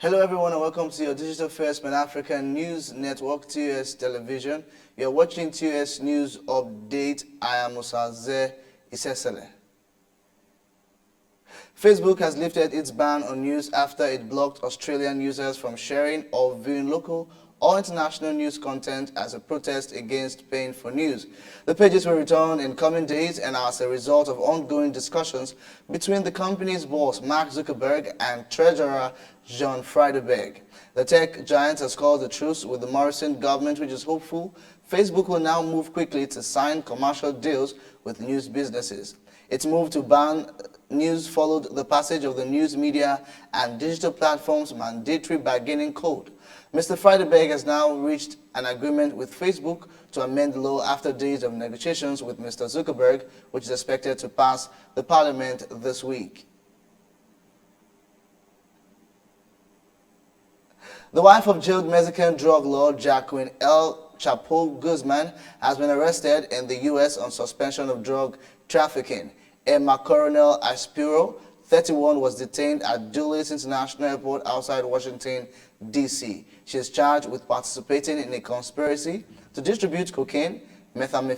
Hello everyone and welcome to your digital first Pan-African News Network, TUS Television. You're watching TUS News Update. I am Musaze Isesele. Facebook has lifted its ban on news after it blocked Australian users from sharing or viewing local or international news content as a protest against paying for news. The pages will return in coming days and as a result of ongoing discussions between the company's boss Mark Zuckerberg and treasurer John Friedberg. The tech giant has called a truce with the Morrison government, which is hopeful Facebook will now move quickly to sign commercial deals with news businesses. Its move to ban news followed the passage of the News Media and Digital Platforms Mandatory Bargaining Code. Mr. Friedberg has now reached an agreement with Facebook to amend the law after days of negotiations with Mr. Zuckerberg, which is expected to pass the parliament this week. The wife of jailed Mexican drug lord Joaquin El Chapo Guzman has been arrested in the U.S. on suspension of drug trafficking. Emma Coronel Aspiro, 31, was detained at Dulles International Airport outside Washington, D.C. She is charged with participating in a conspiracy to distribute cocaine, methamphetamine,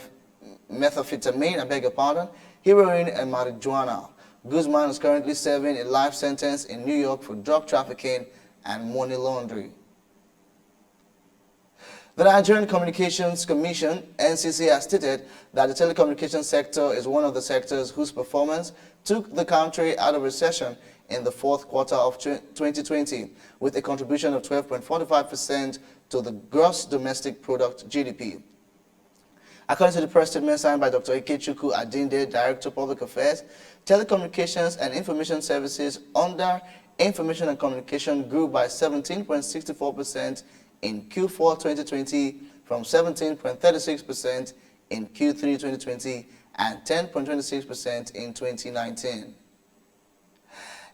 heroin, and marijuana. Guzman is currently serving a life sentence in New York for drug trafficking and money laundering. The Nigerian Communications Commission, NCC, has stated that the telecommunications sector is one of the sectors whose performance took the country out of recession in the fourth quarter of 2020, with a contribution of 12.45% to the gross domestic product (GDP). According to the press statement signed by Dr. Ikechukwu Adinde, Director of Public Affairs, telecommunications and information services under Information and Communication grew by 17.64% in Q4 2020 from 17.36% in Q3 2020 and 10.26% in 2019.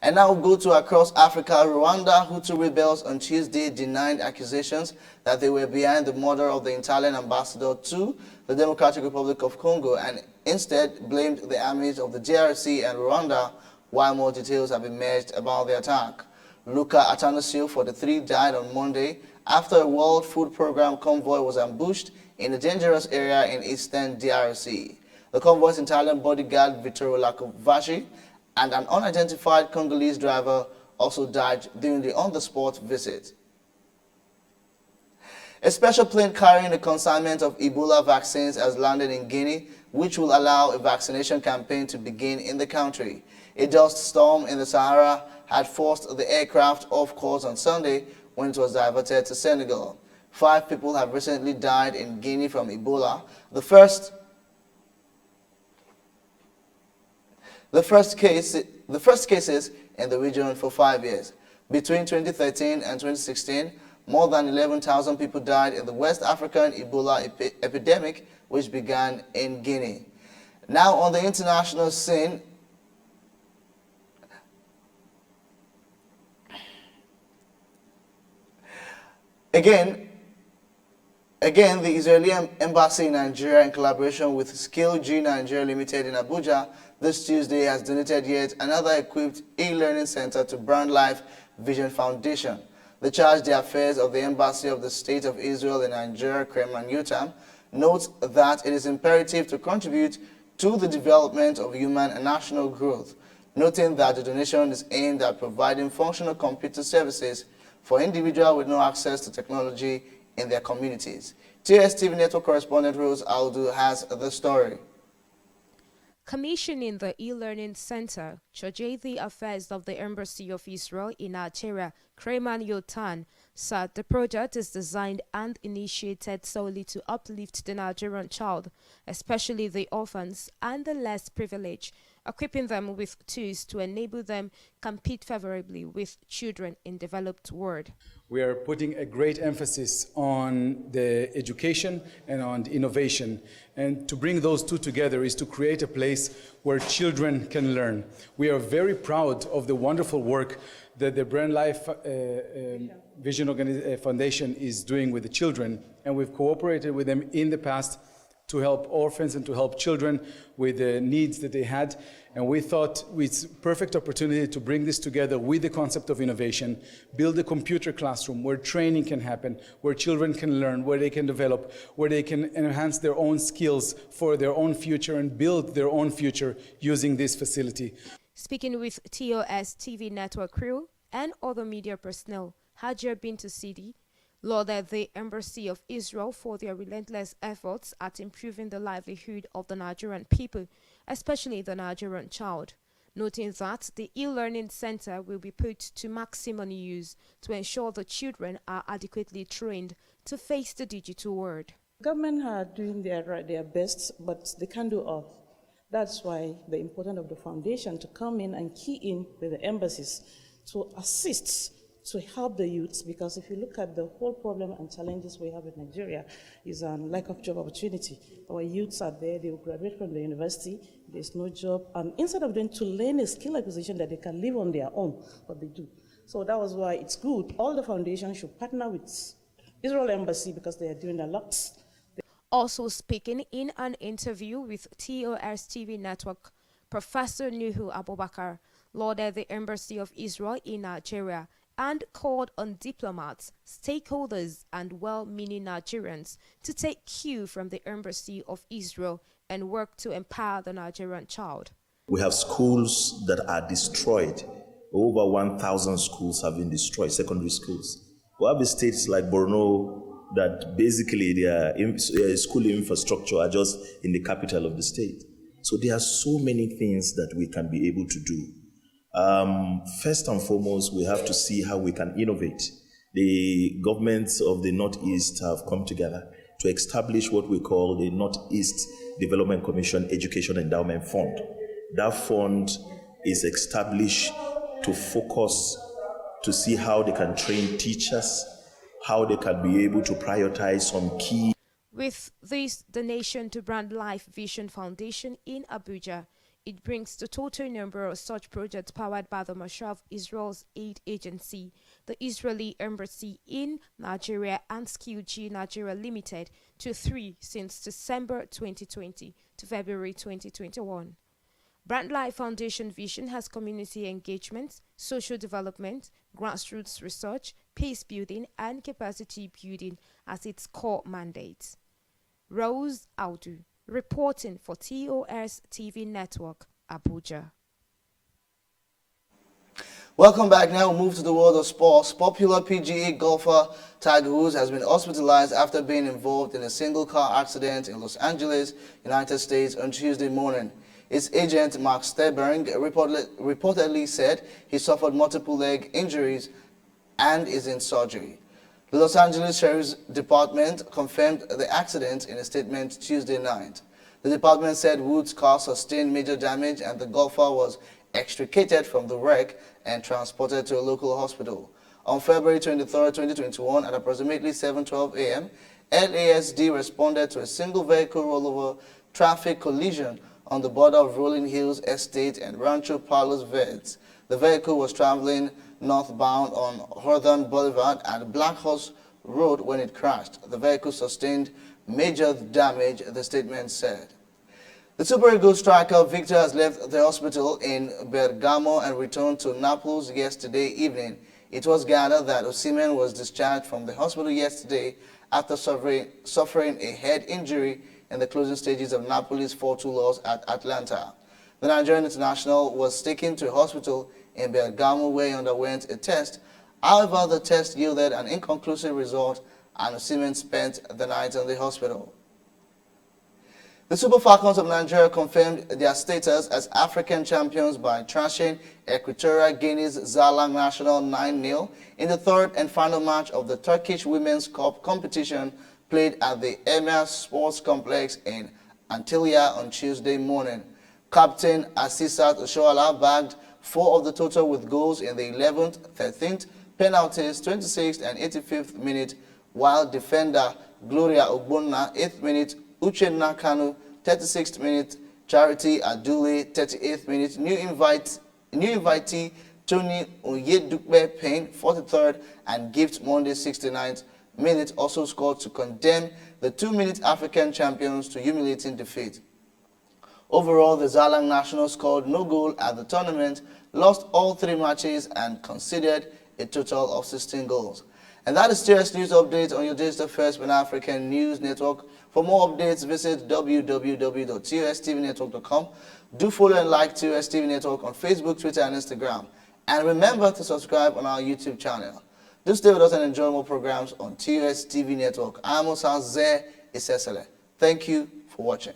And now we'll go to across Africa. Rwanda Hutu rebels on Tuesday denied accusations that they were behind the murder of the Italian ambassador to the Democratic Republic of Congo and instead blamed the armies of the DRC and Rwanda, while more details have emerged about the attack. Luca Atanasio, 43, died on Monday after a World Food Program convoy was ambushed in a dangerous area in eastern DRC. The convoy's Italian bodyguard Vittorio Lacovacci and an unidentified Congolese driver also died during the on-the-spot visit. A special plane carrying a consignment of Ebola vaccines has landed in Guinea, which will allow a vaccination campaign to begin in the country. A dust storm in the Sahara had forced the aircraft off course on Sunday when it was diverted to Senegal. 5 people have recently died in Guinea from Ebola, the first cases in the region for 5 years. Between 2013 and 2016, more than 11,000 people died in the West African Ebola epidemic, which began in Guinea. Now on the international scene, Again, the Israeli embassy in Nigeria, in collaboration with Skill G Nigeria Limited in Abuja, this Tuesday has donated yet another equipped e-learning center to Brand Life Vision Foundation. The Charge d'Affaires of the Embassy of the State of Israel in Nigeria, Kreman Yotam, notes that it is imperative to contribute to the development of human and national growth, noting that the donation is aimed at providing functional computer services for individuals with no access to technology in their communities. TUS TV Network correspondent Rose Aldu has the story. Commissioning the e-learning center, Charge d'Affaires of the Embassy of Israel in Nigeria, Kreman Yotan, said the project is designed and initiated solely to uplift the Nigerian child, especially the orphans and the less privileged, equipping them with tools to enable them compete favorably with children in developed world. We are putting a great emphasis on the education and on the innovation. And to bring those two together is to create a place where children can learn. We are very proud of the wonderful work that the Brand Life Vision Foundation is doing with the children, and we've cooperated with them in the past to help orphans and to help children with the needs that they had. And we thought it's a perfect opportunity to bring this together with the concept of innovation, build a computer classroom where training can happen, where children can learn, where they can develop, where they can enhance their own skills for their own future and build their own future using this facility. Speaking with TOS TV network crew and other media personnel, Hajar Bintu Sidi lauded the Embassy of Israel for their relentless efforts at improving the livelihood of the Nigerian people, especially the Nigerian child, noting that the e-learning center will be put to maximum use to ensure the children are adequately trained to face the digital world. Government are doing their best, but they can't do all. That's why the importance of the foundation to come in and key in with the embassies to assist, to help the youths, because if you look at the whole problem and challenges we have in Nigeria is a lack of job opportunity. Our youths are there, they will graduate from the university, there's no job, and instead of them to learn a skill acquisition that they can live on their own, what they do. So that was why it's good. All the foundations should partner with Israel Embassy because they are doing a lot. Also speaking in an interview with TOS TV network, Professor Nuhu Abubakar lauded the Embassy of Israel in Nigeria and called on diplomats, stakeholders, and well-meaning Nigerians to take cue from the Embassy of Israel and work to empower the Nigerian child. We have schools that are destroyed. Over 1,000 schools have been destroyed, secondary schools. We have states like Borno that basically their school infrastructure are just in the capital of the state. So there are so many things that we can be able to do. First and foremost, we have to see how we can innovate. The governments of the Northeast have come together to establish what we call the Northeast Development Commission Education Endowment Fund. That fund is established to focus to see how they can train teachers, how they can be able to prioritize some key. With this donation to Brand Life Vision Foundation in Abuja, it brings the total number of such projects powered by the Marshal of Israel's aid agency, the Israeli Embassy in Nigeria, and SkillG Nigeria Limited to 3 since December 2020 to February 2021. Brand Life Foundation vision has community engagement, social development, grassroots research, peace building, and capacity building as its core mandates. Rose Audu, reporting for TOS TV Network, Abuja. Welcome back. Now we'll move to the world of sports. Popular PGA golfer Tiger Woods has been hospitalized after being involved in a single-car accident in Los Angeles, United States on Tuesday morning. His agent, Mark Stebberg, reportedly said he suffered multiple leg injuries and is in surgery. The Los Angeles Sheriff's Department confirmed the accident in a statement Tuesday night. The department said Woods' car sustained major damage and the golfer was extricated from the wreck and transported to a local hospital. On February 23, 2021, at approximately 7:12 a.m., LASD responded to a single vehicle rollover traffic collision on the border of Rolling Hills Estate and Rancho Palos Verdes. The vehicle was traveling northbound on Hawthorne Boulevard at Black Horse Road when it crashed. The vehicle sustained major damage, the statement said. The Super Eagles striker Victor has left the hospital in Bergamo and returned to Naples yesterday evening. It was gathered that Osimhen was discharged from the hospital yesterday after suffering a head injury in the closing stages of Napoli's 4-2 loss at Atlanta. The Nigerian international was taken to a hospital in Bergamo where he underwent a test. However, the test yielded an inconclusive result and Osimhen spent the night in the hospital. The Super Falcons of Nigeria confirmed their status as African champions by thrashing Equatorial Guinea's Zalang National 9-0 in the third and final match of the Turkish Women's Cup competition played at the Emir Sports Complex in Antalya on Tuesday morning. Captain Asisat Oshoala bagged 4 of the total with goals in the 11th, 13th, penalties, 26th and 85th minute, while defender Gloria Ogbonna, 8th minute, Uchenna Kanu, 36th minute, Charity Adule, 38th minute, new invitee Tony Oyedukbe Payne, 43rd, and Gift Monday, 69th minute also scored to condemn the 2-minute African champions to humiliating defeat. Overall, the Zalang Nationals scored no goal at the tournament, lost all 3 matches and conceded a total of 16 goals. And that is TOS News Update on your digital first Pan-African News Network. For more updates, visit www.tostvnetwork.com. Do follow and like TOS TV Network on Facebook, Twitter, and Instagram. And remember to subscribe on our YouTube channel. Do stay with us and enjoy more programs on TOS TV Network. I'm Osan Zé Isesele. Thank you for watching.